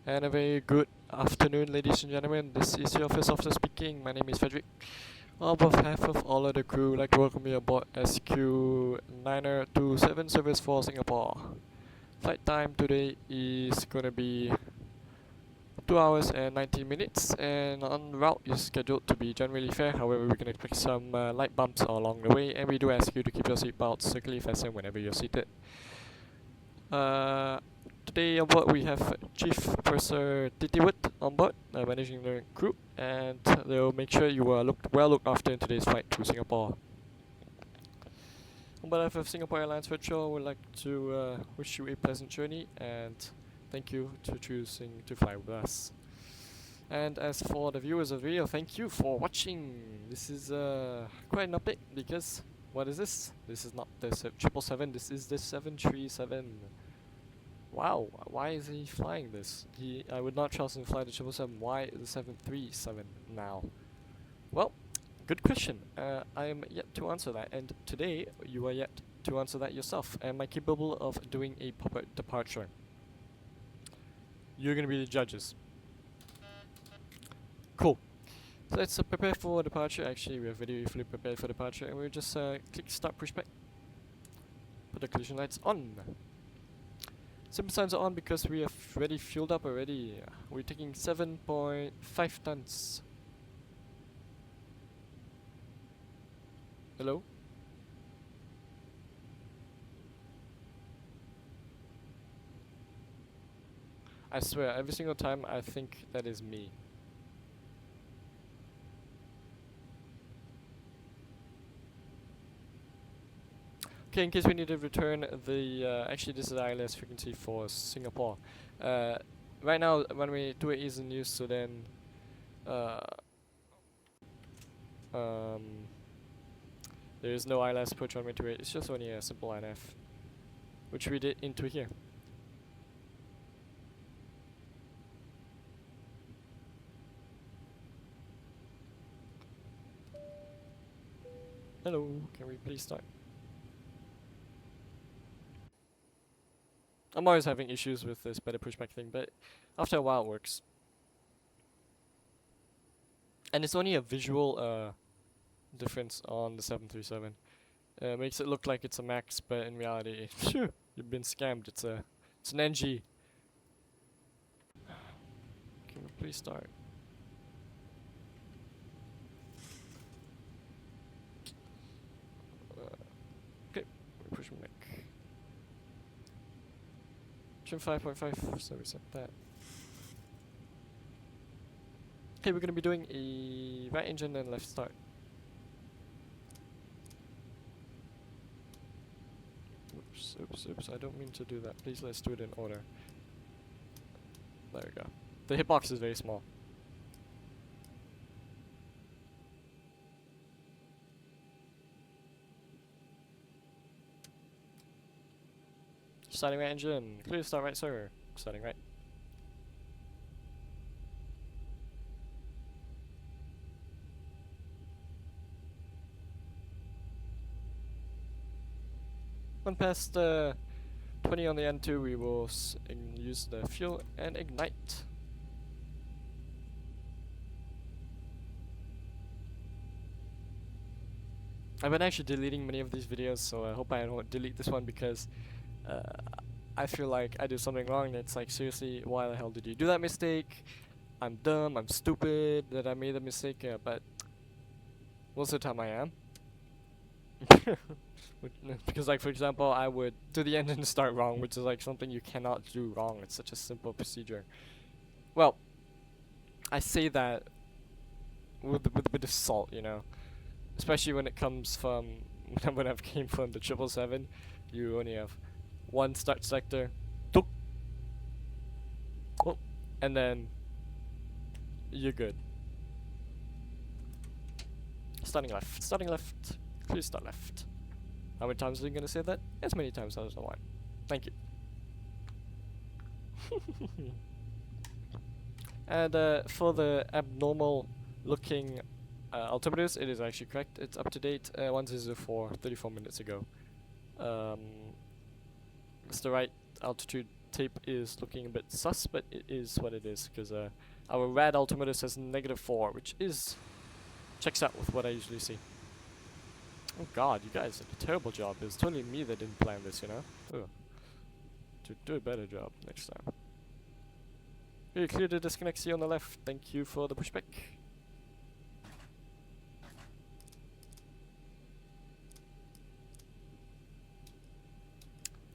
And a very good afternoon, ladies and gentlemen. This is your first officer speaking. My name is Frederick. On behalf of all of the crew, I'd like to welcome you aboard SQ927 service for Singapore. Flight time today is gonna be 2 hours and 19 minutes, and on route is scheduled to be generally fair. However, we can expect some light bumps along the way, and we do ask you to keep your seatbelts securely fastened whenever you're seated. Today on board we have Chief Purser Titiwut on board, managing the crew, and they'll make sure you are well looked after in today's flight to Singapore. On behalf of Singapore Airlines Virtual, we'd like to wish you a pleasant journey and thank you for choosing to fly with us. And as for the viewers of the video, thank you for watching. This is quite an update because what is this? This is not the 777, this is the 737. Wow, why is he flying this? I would not trust him to fly the 777. Why the 737 now? Well, good question. I am yet to answer that, and today you are yet to answer that yourself. Am I capable of doing a proper departure? You're gonna be the judges. Cool. So let's prepare for departure. Actually, we are very fully prepared for departure, and we'll just click start push back. Put the collision lights on. Simple signs are on because we have already fueled up already. We're taking 7.5 tons. Hello? I swear, every single time I think that is me. Okay, in case we need to return the, actually this is the ILS frequency for Singapore. Right now, runway 28 is in use, so then, there is no ILS approach runway 28, it's just only a simple INF, which we did into here. Hello, can we please start? I'm always having issues with this better pushback thing, but after a while it works. And it's only a visual difference on the 737. Makes it look like it's a Max, but in reality, you've been scammed. It's an NG. Can we please start? Okay, we're pushing back. Trim 5.5, so we set that. Okay, we're gonna be doing a right engine and left start. Oops, I don't mean to do that. Please let's do it in order. There we go. The hitbox is very small. Starting right engine. Clear start right, sir. Starting right. When past 20 on the N2, we will use the fuel and ignite. I've been actually deleting many of these videos, so I hope I don't delete this one because I feel like I do something wrong and it's like, seriously, why the hell did you do that mistake? I'm dumb, I'm stupid that I made a mistake, but most of the time I am. Because like, for example, I would do the engine start wrong, which is like something you cannot do wrong. It's such a simple procedure. Well, I say that with a bit of salt, you know, especially when it comes from when I came from the 777. You only have one start sector, oh, and then you're good. Starting left, please start left. How many times are you gonna say that? As many times as I want. Thank you. And for the abnormal looking altimeters, it is actually correct. It's up to date. 1004, 34 minutes ago. It's the right altitude tape is looking a bit sus, but it is what it is, because our rad altimeter says -4, which is checks out with what I usually see. Oh god, you guys did a terrible job. It's totally me that didn't plan this, you know? Ugh. To do a better job next time. Okay, clear the disconnect C on the left. Thank you for the pushback.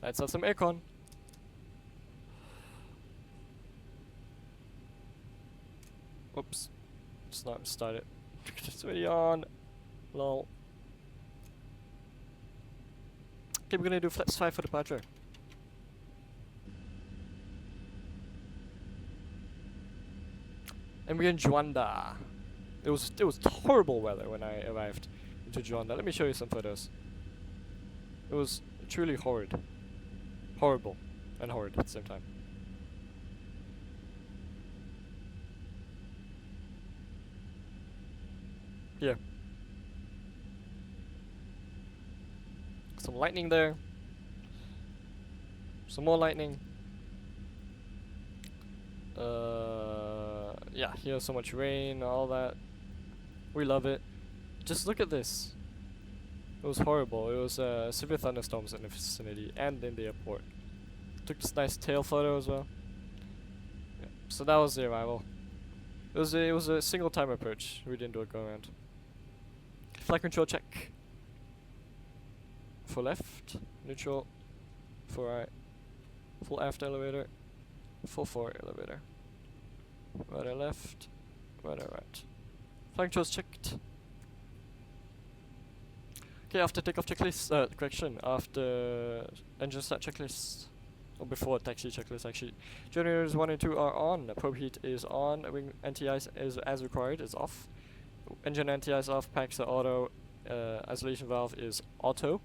Let's have some aircon. Oops. It's not started. It's already on. Lol. Okay, we're gonna do flaps 5 for departure. And we're in Juanda. It was horrible weather when I arrived into Juanda. Let me show you some photos. It was truly horrid. Horrible and horrid at the same time. Here. Some lightning there. Some more lightning. Yeah, here's so much rain, all that. We love it. Just look at this. It was horrible. It was severe thunderstorms in the vicinity and in the airport. Took this nice tail photo as well. Yeah. So that was the arrival. It was a single time approach. We didn't do a go around. Flight control check. For left, neutral, for right, full aft elevator, full forward elevator. Right or left, right or right. Flight controls checked. Okay, after takeoff checklist, correction, after engine start checklist, or before taxi checklist actually. Generators 1 and 2 are on, probe heat is on, wing anti-ice is as required, is off. Engine anti-ice off, packs are auto, isolation valve is auto.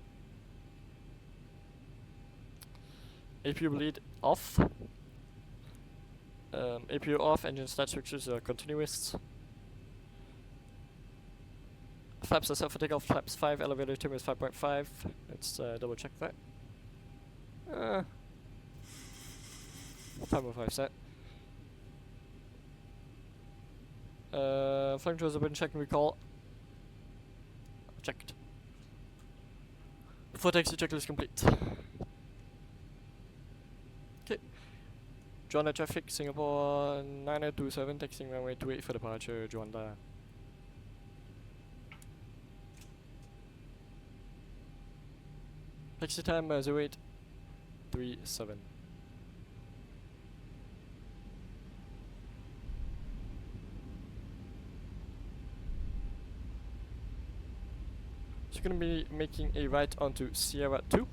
APU bleed off. APU off, engine start switches are continuous. Flaps are set for takeoff, flaps 5, elevator trim is 5.5. Let's double check that. 5.5 set. Flight controls have been checked and recall. Checked. Before taxi checklist complete. Okay. Juanda traffic, Singapore 9027, taxiing runway 28 for departure, Juanda. Taxi time 0837. So we're going to be making a right onto Sierra 2.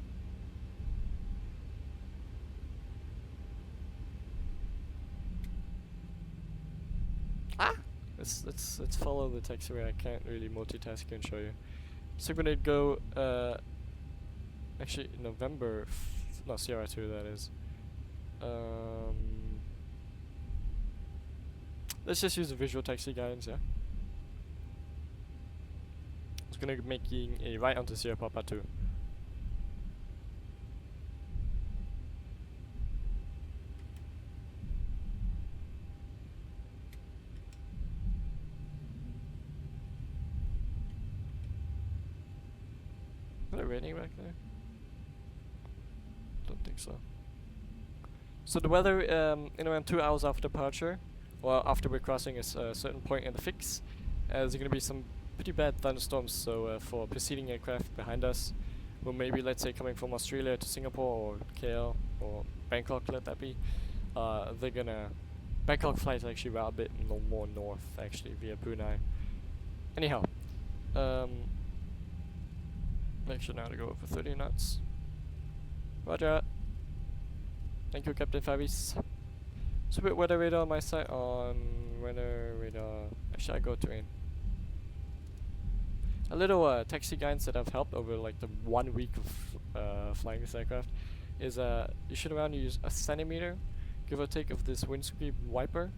Let's follow the taxiway. I can't really multitask and show you. So we're gonna go actually November no Sierra 2 that is. Let's just use the visual taxi guidance, yeah. It's gonna be making a right onto Sierra Papa 2. Is it raining back there? Don't think so. So the weather in around 2 hours after departure, or after we're crossing a certain point in the fix, there's going to be some pretty bad thunderstorms. So for preceding aircraft behind us, who maybe let's say coming from Australia to Singapore or KL or Bangkok, let that be, they're gonna Bangkok flights actually route a bit more north actually via Brunei. Anyhow, make sure now to go over 30 knots. Roger. Thank you, Captain Favis. So put weather radar on my side on weather radar. Actually, I go terrain. A little taxi guidance that I've helped over like the 1 week of flying this aircraft is you should around use a centimeter, give or take, of this windscreen wiper,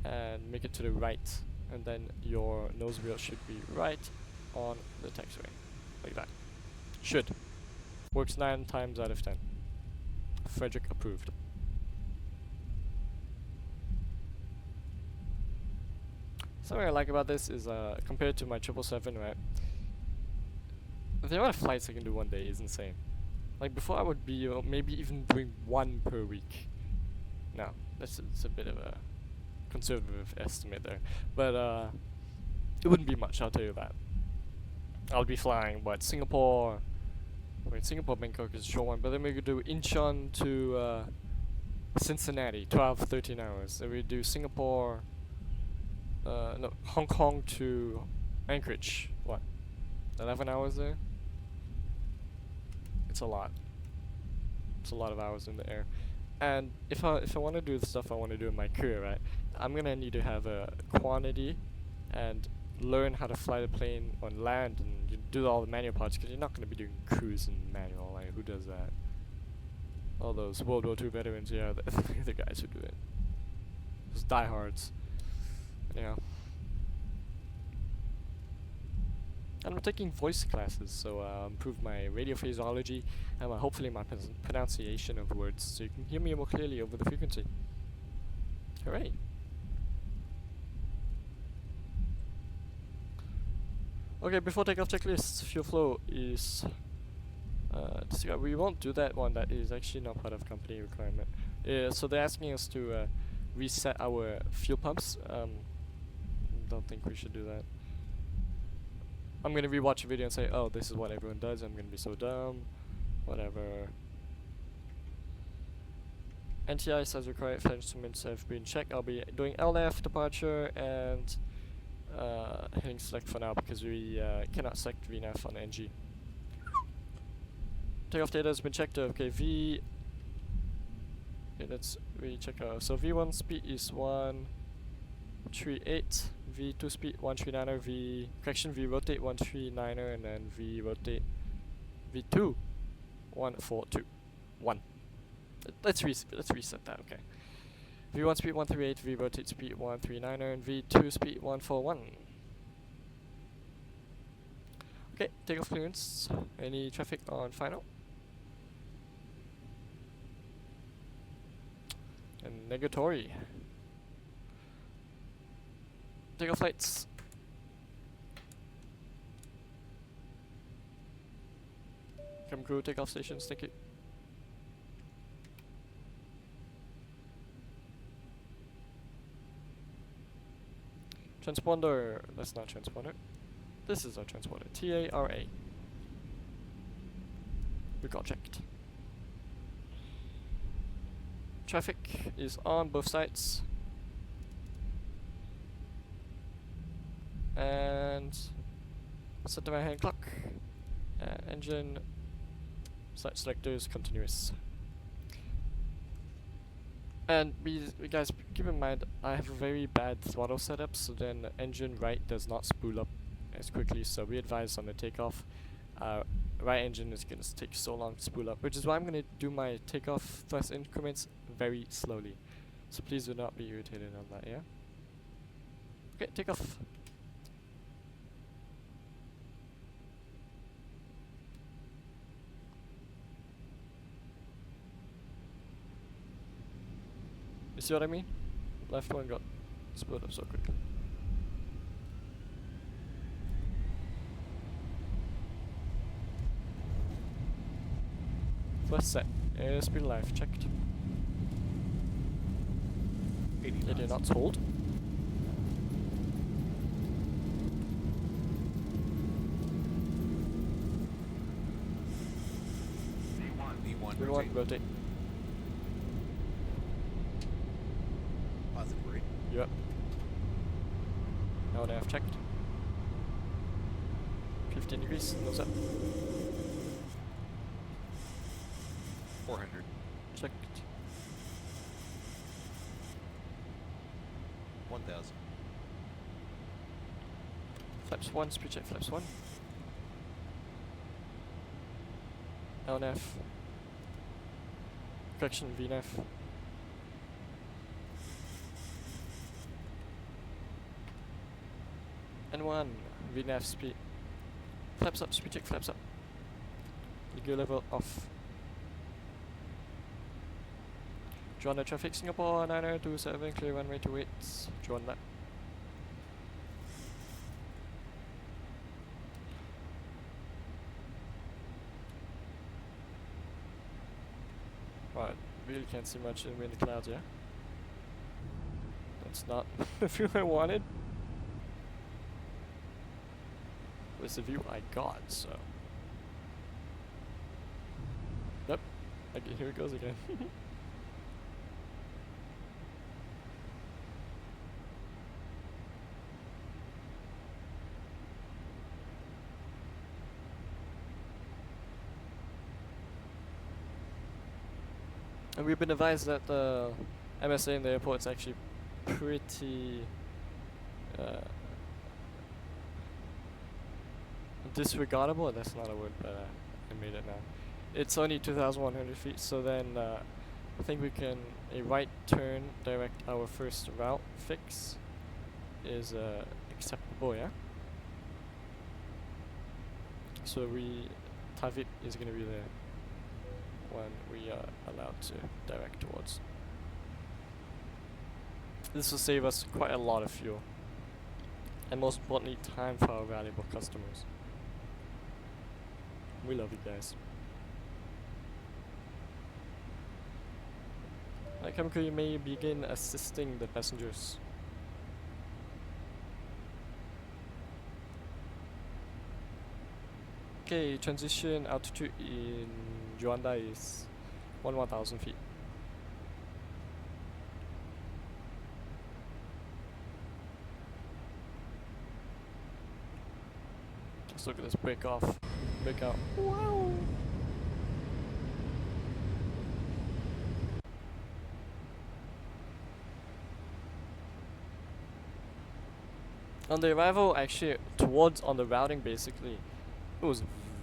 and make it to the right, and then your nose wheel should be right on the taxiway, like that. Should. Works 9 times out of 10. Frederick approved. Something I like about this is compared to my 777, right? The amount of flights I can do one day is insane. Like before I would be maybe even doing 1 per week. No, it's a bit of a conservative estimate there. But it wouldn't be much, I'll tell you that. I'll be flying, what, Singapore... Wait, Singapore, Bangkok is a short one, but then we could do Incheon to Cincinnati, 12-13 hours. Then we do Singapore... no, Hong Kong to Anchorage, what, 11 hours there? It's a lot. It's a lot of hours in the air. And if I want to do the stuff I want to do in my career, right, I'm gonna need to have a quantity and learn how to fly the plane on land and you do all the manual parts, because you're not gonna be doing cruise and manual. Like, who does that? All those World War II veterans, yeah, the guys who do it. Those diehards. Anyhow. And I'm taking voice classes, so improve my radio phraseology and hopefully my pronunciation of words, so you can hear me more clearly over the frequency. Hooray! Okay, before takeoff checklist, fuel flow is... we won't do that one, that is actually not part of company requirement. So they're asking us to reset our fuel pumps. Don't think we should do that. I'm gonna rewatch a video and say, oh, this is what everyone does, I'm gonna be so dumb. Whatever. NTI says required flight instruments have been checked. I'll be doing LF departure and hitting select for now because we cannot select VNAV on NG. Takeoff data has been checked. Okay, V. Okay, let's recheck out. So V1 speed is 138, V2 speed 139er, V rotate 139er, and then V rotate V2 142 1. Let's reset that. Okay. V1 speed 138, V rotate speed 139er, and V2 speed 141. Okay, takeoff clearance. Any traffic on final? And negatory. Takeoff lights. Come crew, takeoff stations, thank you. Transponder, that's not transponder. This is our transponder, TARA. We got checked. Traffic is on both sides. And set the right hand clock. Engine site selectors continuous. And we guys, keep in mind, I have a very bad throttle setup, so then the engine right does not spool up as quickly, so we advise on the takeoff. Right engine is going to take so long to spool up, which is why I'm going to do my takeoff thrust increments very slowly. So please do not be irritated on that, yeah? Okay, takeoff. You see what I mean? Left one got split up so quickly. First set. Airspeed life checked. 80 knots hold. V1 rotate. Positive rate. Yep. Now they have checked. 15 degrees, nose up. 400. Checked. 1000. Flaps 1, speed check flaps 1. LNF. Correction VNAV. N1, VNAV speed. Flaps up, speed check flaps up. Gear level off. Juanda traffic Singapore 9027, clear runway 28, Juanda. you can't see much in the clouds, yeah? That's not the view I wanted. It's the view I got, so. Yep. Okay, here it goes again. And we've been advised that the MSA in the airport is actually pretty disregardable. That's not a word, but I made it now. It's only 2,100 feet, so then I think we can a right turn direct our first route fix is acceptable, yeah. So Tavit is gonna be the one we are allowed to direct towards. This will save us quite a lot of fuel, and most importantly, time for our valuable customers. We love you guys. Chemical, you may begin assisting the passengers. Okay, transition altitude in Juanda is 1,000 feet. Just look at this break out. Wow! On the arrival, actually, on the routing, basically, it was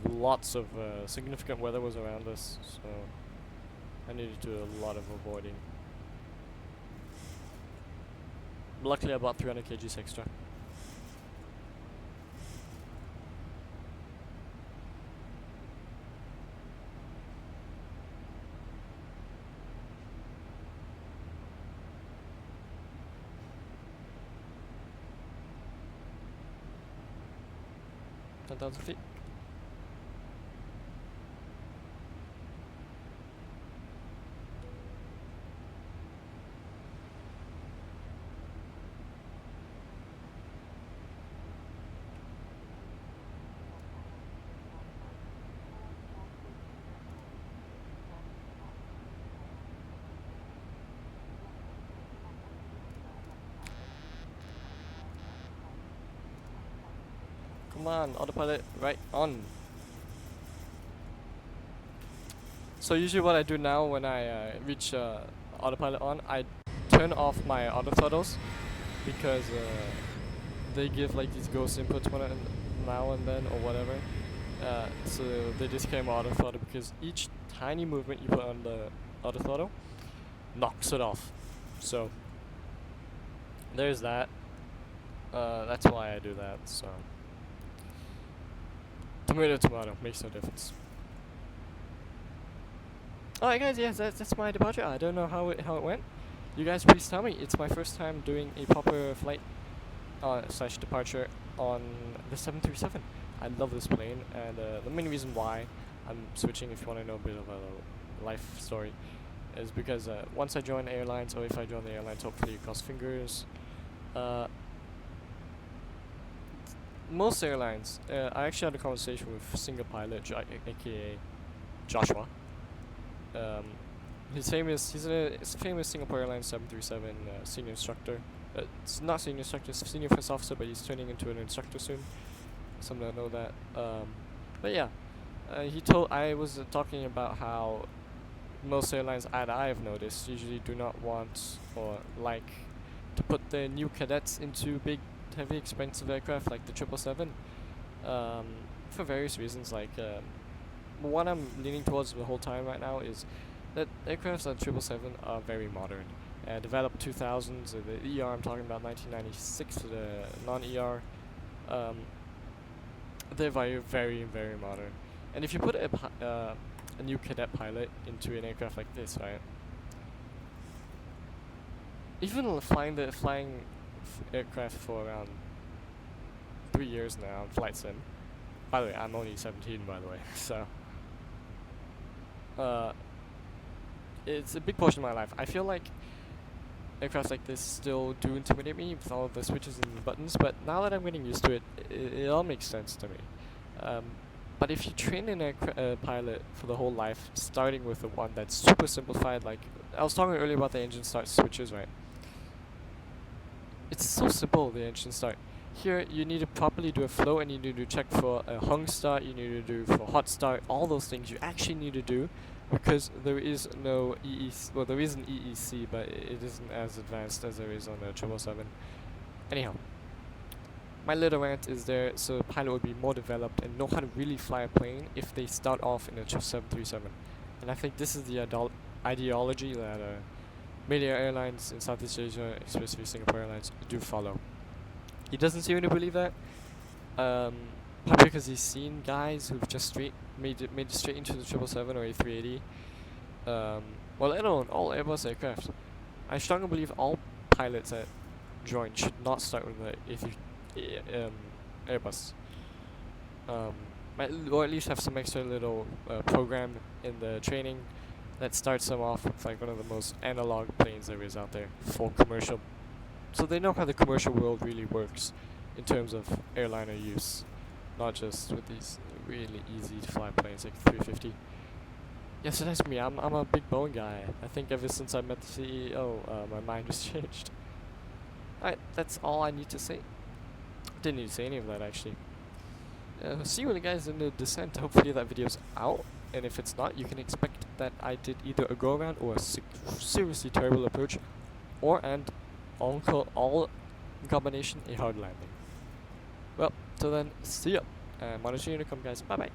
lots of significant weather was around us, so I needed to do a lot of avoiding. Luckily, I bought 300 kgs extra. $10,000 feet. Come on, autopilot, right on. So usually what I do now when I reach autopilot on, I turn off my auto throttles because they give like these ghost inputs now and then or whatever. So they disclaim auto throttle because each tiny movement you put on the auto throttle knocks it off. So there's that. That's why I do that. So. Tomato, makes no difference. Alright guys, yes, that's my departure. I don't know how it went. You guys please tell me. It's my first time doing a proper flight / departure on the 737. I love this plane, and the main reason why I'm switching, if you want to know a bit of a life story, is because once I join airlines, or if I join the airlines, hopefully cross fingers, most airlines, I actually had a conversation with single pilot, aka Joshua. He's a famous Singapore Airlines 737 senior instructor. It's not senior instructor, it's senior first officer, but he's turning into an instructor soon. Some don't know that. But yeah, I was talking about how most airlines that I've noticed usually do not want or like to put their new cadets into big, heavy, expensive aircraft like the 777, for various reasons. Like what I'm leaning towards the whole time right now is that aircrafts on 777 are very modern. Developed 2000s, the ER I'm talking about 1996 for the non-ER. They're very, very, very modern. And if you put a new cadet pilot into an aircraft like this, right? Even flying aircraft for around 3 years now on flight sim. By the way, I'm only 17, by the way, so it's a big portion of my life. I feel like aircraft like this still do intimidate me with all of the switches and buttons, but now that I'm getting used to it, it all makes sense to me. But if you train an pilot for the whole life, starting with the one that's super simplified, like I was talking earlier about the engine start switches, right? It's so simple, the engine start. Here, you need to properly do a flow, and you need to check for a hung start, you need to do for hot start, all those things you actually need to do, because there is no EEC, well there is an EEC, but it isn't as advanced as there is on the 777. Anyhow, my little rant is there so the pilot will be more developed and know how to really fly a plane if they start off in a 737. And I think this is the ideology that many airlines in Southeast Asia, especially Singapore Airlines, do follow. He doesn't seem to believe that, probably because he's seen guys who've just made it straight into the 777 or A380. Well, let alone all Airbus aircraft. I strongly believe all pilots that join should not start with the Airbus. Or at least have some extra little program in the training that starts them off with like one of the most analog planes there is out there for commercial. So they know how the commercial world really works in terms of airliner use, not just with these really easy to fly planes like 350. Yeah, so that's me. I'm a big Boeing guy. I think ever since I met the CEO, my mind has changed. Alright, that's all I need to say. Didn't need to say any of that actually. See you guys in the descent. Hopefully that video's out, and if it's not, you can expect that I did either a go around or a seriously terrible approach, or all in combination a hard landing. Well, till then, see ya. Monitor your income, guys. Bye bye.